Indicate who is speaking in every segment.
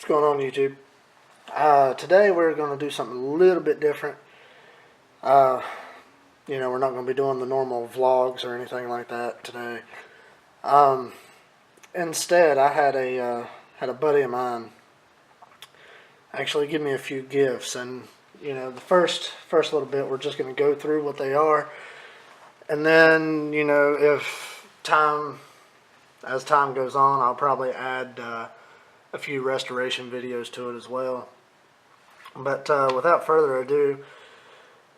Speaker 1: What's going on, YouTube? Today we're going to do something a little bit different. Uh, we're not going to be doing the normal vlogs or anything like that today. Instead, I had a buddy of mine actually give me a few gifts, and the first little bit we're just going to go through what they are, and then if as time goes on, I'll probably add a few restoration videos to it as well. But without further ado,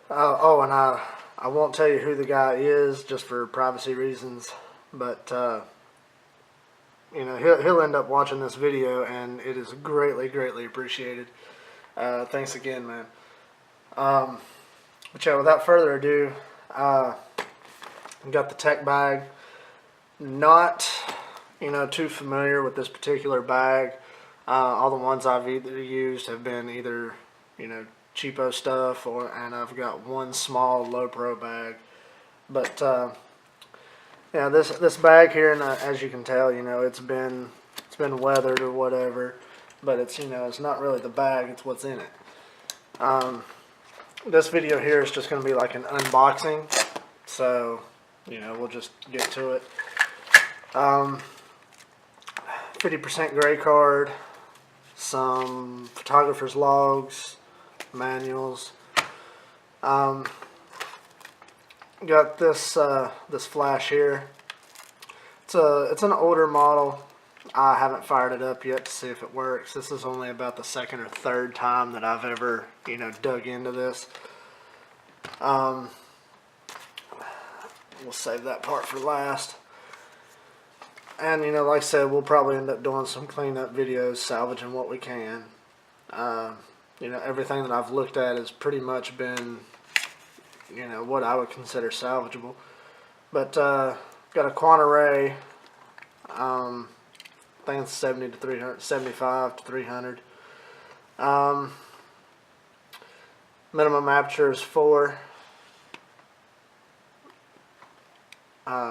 Speaker 1: and I won't tell you who the guy is just for privacy reasons, but he'll end up watching this video, and it is greatly appreciated. Thanks again, man. But yeah, without further ado, got the tech bag. Not too familiar with this particular bag. All the ones I've either used have been either cheapo stuff, and I've got one small low pro bag. But yeah, this bag here, and as you can tell, it's been weathered or whatever, but it's it's not really the bag, it's what's in it. This video here is just going to be like an unboxing, so we'll just get to it. 50% gray card, some photographer's logs, manuals. Got this this flash here. It's an older model. I haven't fired it up yet to see if it works. This is only about the second or third time that I've ever dug into this. We'll save that part for last. And like I said, we'll probably end up doing some cleanup videos, salvaging what we can. Everything that I've looked at has pretty much been, what I would consider salvageable. But got a Quantaray. I think it's 70 to 300, 75 to 300. Minimum aperture is 4.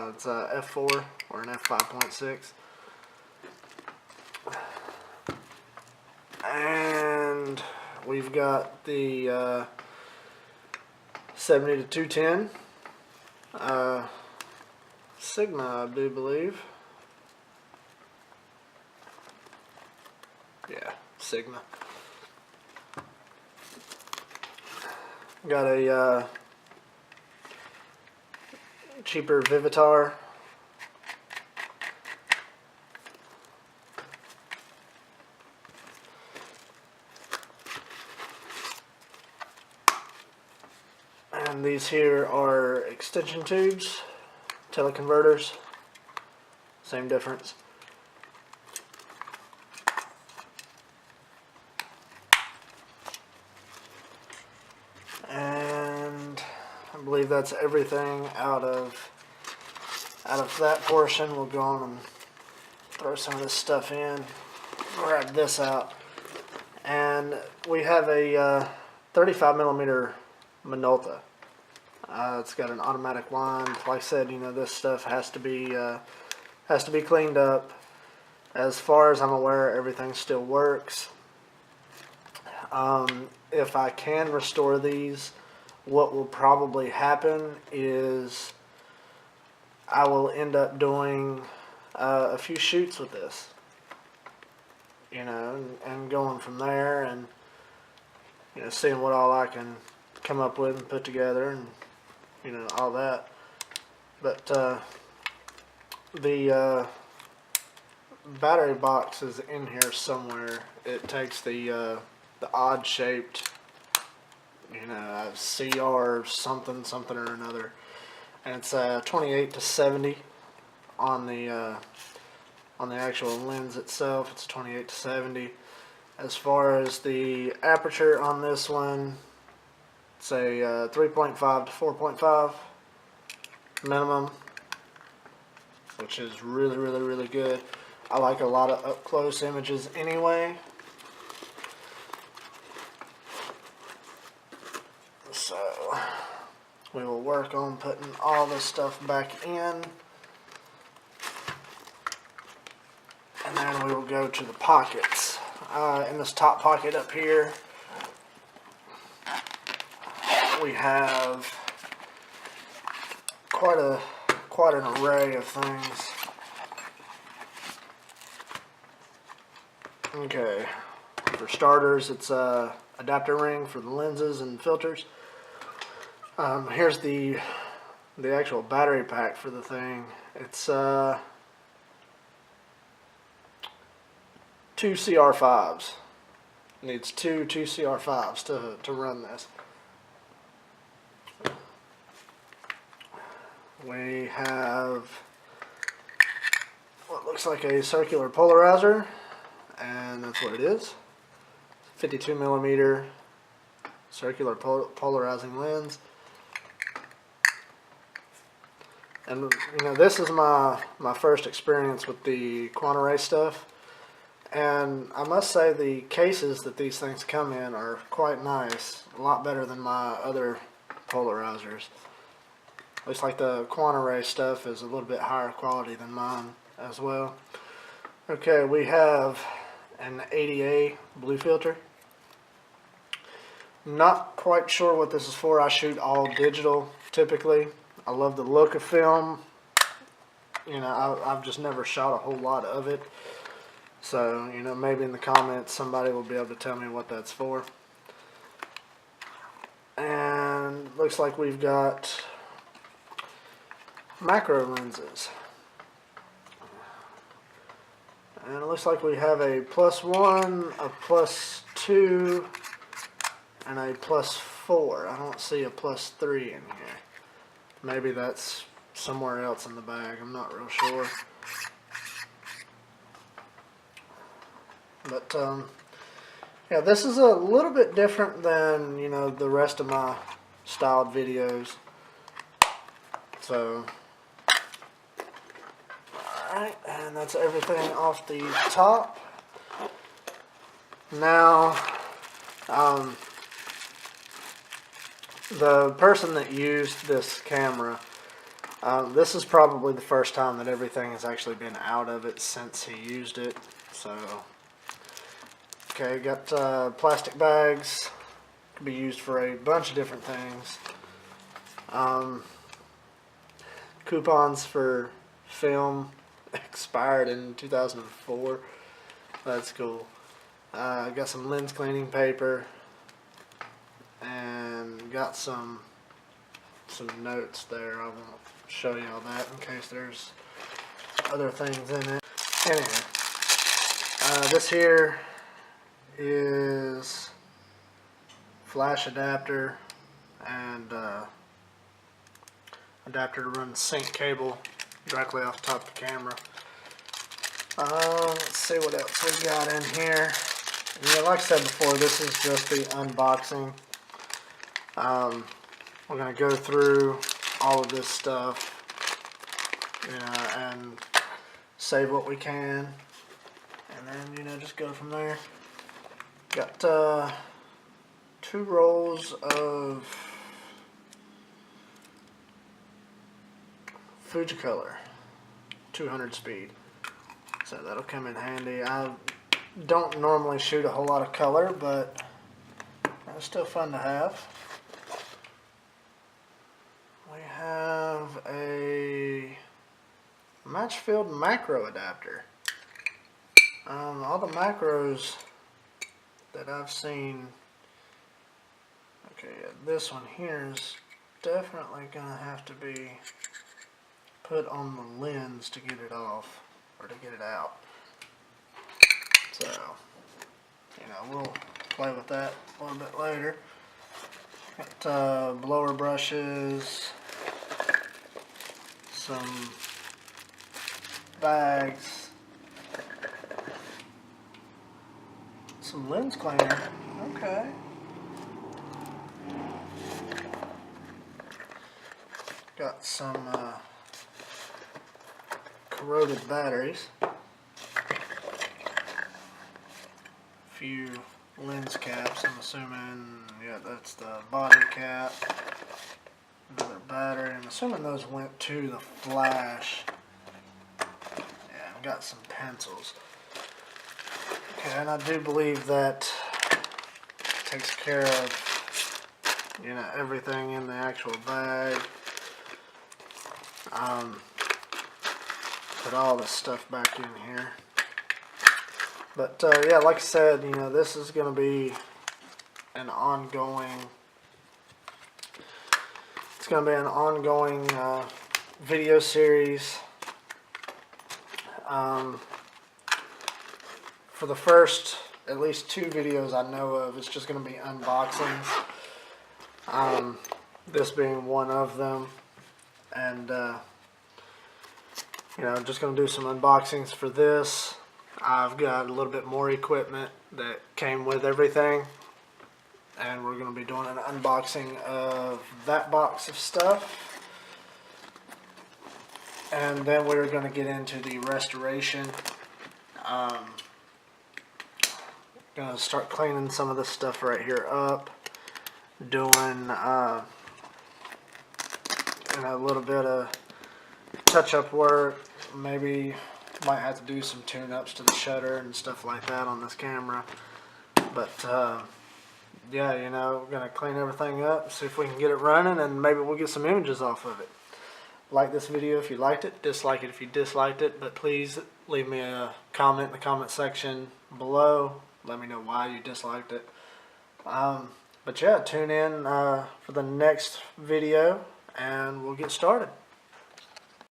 Speaker 1: It's a f4 or an f5.6. And we've got the 70 to 210 Sigma, I do believe. Yeah, Sigma. Got a cheaper Vivitar. And these here are extension tubes, teleconverters, same difference. And I believe that's everything out of that portion. We'll go on and throw some of this stuff in, grab this out, and we have a 35 millimeter Minolta. It's got an automatic wind. Like I said, this stuff has to be cleaned up. As far as I'm aware, everything still works. If I can restore these, what will probably happen is I will end up doing a few shoots with this, and going from there, and seeing what all I can come up with and put together, and all that. But the battery box is in here somewhere. It takes the odd shaped CR something or another, and it's 28 to 70 on the actual lens itself. It's 28 to 70. As far as the aperture on this one, it's a 3.5 to 4.5 minimum, which is really good. I like a lot of up close images anyway. So we will work on putting all this stuff back in, and then we will go to the pockets. in this top pocket up here, we have quite an array of things. Okay, for starters, it's a adapter ring for the lenses and filters. Here's the actual battery pack for the thing. It's 2 CR5s. Needs two CR5s to run this. We have what looks like a circular polarizer, and that's what it is. 52 millimeter circular polarizing lens. And you know, this is my first experience with the Quantaray stuff, and I must say the cases that these things come in are quite nice, a lot better than my other polarizers. Looks like the Quantaray stuff is a little bit higher quality than mine as well. Okay, we have an 80A blue filter. Not quite sure what this is for. I shoot all digital typically. I love the look of film. You know, I've just never shot a whole lot of it. So, you know, maybe in the comments somebody will be able to tell me what that's for. And looks like we've got macro lenses. And it looks like we have a +1, a +2, and a +4. I don't see a +3 in here. Maybe that's somewhere else in the bag. I'm not real sure. But yeah, this is a little bit different than, you know, the rest of my styled videos. So, alright, and that's everything off the top. Now, the person that used this camera, this is probably the first time that everything has actually been out of it since he used it. So, okay, got plastic bags. Could be used for a bunch of different things. Coupons for film expired in 2004. That's cool. Got some lens cleaning paper, and got some notes there. I won't show you all that in case there's other things in it. Anyway, this here is flash adapter and adapter to run the sync cable directly off the top of the camera. Let's see what else we got in here. Yeah, like I said before, this is just the unboxing. We're going to go through all of this stuff, you know, and save what we can, and then, you know, just go from there. Got 2 rolls of Fujicolor 200 speed, so that'll come in handy. I don't normally shoot a whole lot of color, but it's still fun to have. We have a match-filled macro adapter. All the macros that I've seen, okay, this one here is definitely gonna have to be put on the lens to get it off, or to get it out. So, you know, we'll play with that a little bit later. Got blower brushes, some bags, some lens cleaner. Okay. Got some corroded batteries. Few lens caps, I'm assuming. Yeah, that's the body cap. Another battery. I'm assuming those went to the flash. Yeah, I've got some pencils. Okay, and I do believe that takes care of, you know, everything in the actual bag. Put all this stuff back in here. But yeah, like I said, you know, this is going to be an ongoing. It's going to be an ongoing video series. For the first at least 2 videos I know of, it's just going to be unboxings. This being one of them, and you know, just going to do some unboxings for this. I've got a little bit more equipment that came with everything, and we're going to be doing an unboxing of that box of stuff, and then we're going to get into the restoration. Going to start cleaning some of this stuff right here up, doing you know, a little bit of touch-up work. Maybe might have to do some tune-ups to the shutter and stuff like that on this camera. But yeah, you know, we're going to clean everything up, see if we can get it running, and maybe we'll get some images off of it. Like this video if you liked it, dislike it if you disliked it, but please leave me a comment in the comment section below. Let me know why you disliked it. But yeah, tune in for the next video, and we'll get started.